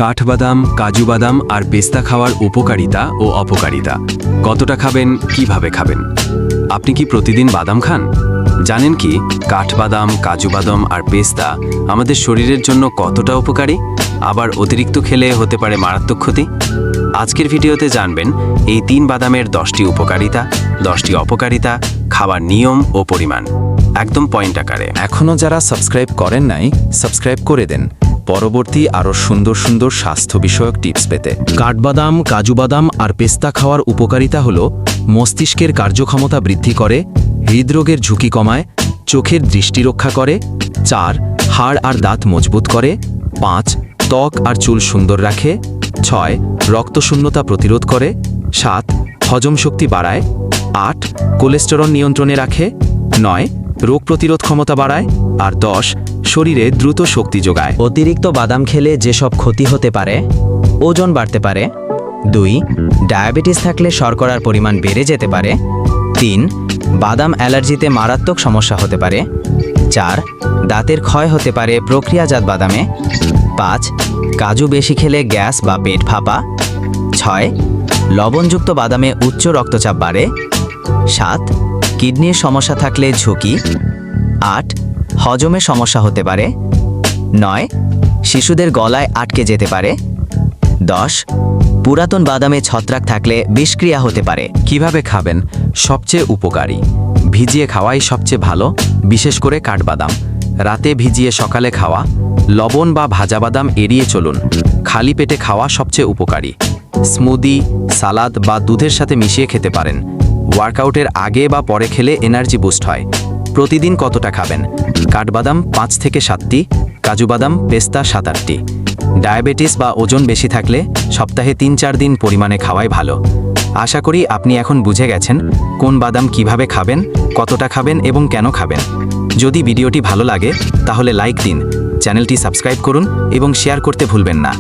কাঠবাদাম, কাজু বাদাম আর পেস্তা খাওয়ার উপকারিতা ও অপকারিতা। কতটা খাবেন, কিভাবে খাবেন? আপনি কি প্রতিদিন বাদাম খান? জানেন কি কাঠবাদাম, কাজু বাদাম আর পেস্তা আমাদের শরীরের জন্য কতটা উপকারী? আবার অতিরিক্ত খেলে হতে পারে মারাত্মক ক্ষতি। আজকের ভিডিওতে জানবেন এই 3 বাদামের 10টি উপকারিতা, 10টি অপকারিতা, খাবার নিয়ম ও পরিমাণ, একদম পয়েন্ট আকারে। এখনও যারা সাবস্ক্রাইব করেন নাই, সাবস্ক্রাইব করে দেন পরবর্তী আরও সুন্দর সুন্দর স্বাস্থ্য বিষয়ক টিপস পেতে। কাঠবাদাম, কাজু বাদাম আর পেস্তা খাওয়ার উপকারিতা হল মস্তিষ্কের কার্যক্ষমতা বৃদ্ধি করে, হৃদরোগের ঝুঁকি কমায়, চোখের দৃষ্টি রক্ষা করে, 4 হাড় আর দাঁত মজবুত করে, 5 ত্বক আর চুল সুন্দর রাখে, 6 রক্তশূন্যতা প্রতিরোধ করে, 7 হজম শক্তি বাড়ায়, 8 কোলেস্টেরল নিয়ন্ত্রণে রাখে, 9 রোগ প্রতিরোধ ক্ষমতা বাড়ায়, আর 10 শরীরে দ্রুত শক্তি যোগায়। অতিরিক্ত বাদাম খেলে যেসব ক্ষতি হতে পারে: ওজন বাড়তে পারে, 2 ডায়াবেটিস থাকলে শর্করার পরিমাণ বেড়ে যেতে পারে, 3 বাদাম অ্যালার্জিতে মারাত্মক সমস্যা হতে পারে, 4 দাঁতের ক্ষয় হতে পারে প্রক্রিয়াজাত বাদামে, 5 কাজু বেশি খেলে গ্যাস বা পেট ফাঁপা, 6 লবণযুক্ত বাদামে উচ্চ রক্তচাপ বাড়ে, 7 কিডনির সমস্যা থাকলে ঝুঁকি, 8 হজমে সমস্যা হতে পারে, 9 শিশুদের গলায় আটকে যেতে পারে, 10 পুরাতন বাদামে ছত্রাক থাকলে বিষক্রিয়া হতে পারে। কিভাবে খাবেন? সবচেয়ে উপকারী ভিজিয়ে খাওয়াই সবচেয়ে ভালো, বিশেষ করে কাঠবাদাম রাতে ভিজিয়ে সকালে খাওয়া। লবণ বা ভাজা বাদাম এড়িয়ে চলুন। খালি পেটে খাওয়া সবচেয়ে উপকারী। স্মুদি, সালাদ বা দুধের সাথে মিশিয়ে খেতে পারেন। ওয়ার্কআউটের আগে বা পরে খেলে এনার্জি বুস্ট হয়। প্রতিদিন কতটা খাবেন? কাঠবাদাম 5 থেকে 7টি, কাজু বাদাম, পেস্তা 7-8টি। ডায়াবেটিস বা ওজন বেশি থাকলে সপ্তাহে 3-4 দিন পরিমাণে খাওয়াই ভালো। আশা করি আপনি এখন বুঝে গেছেন কোন বাদাম কিভাবে খাবেন, কতটা খাবেন এবং কেন খাবেন। যদি ভিডিওটি ভালো লাগে তাহলে লাইক দিন, চ্যানেলটি সাবস্ক্রাইব করুন এবং শেয়ার করতে ভুলবেন না।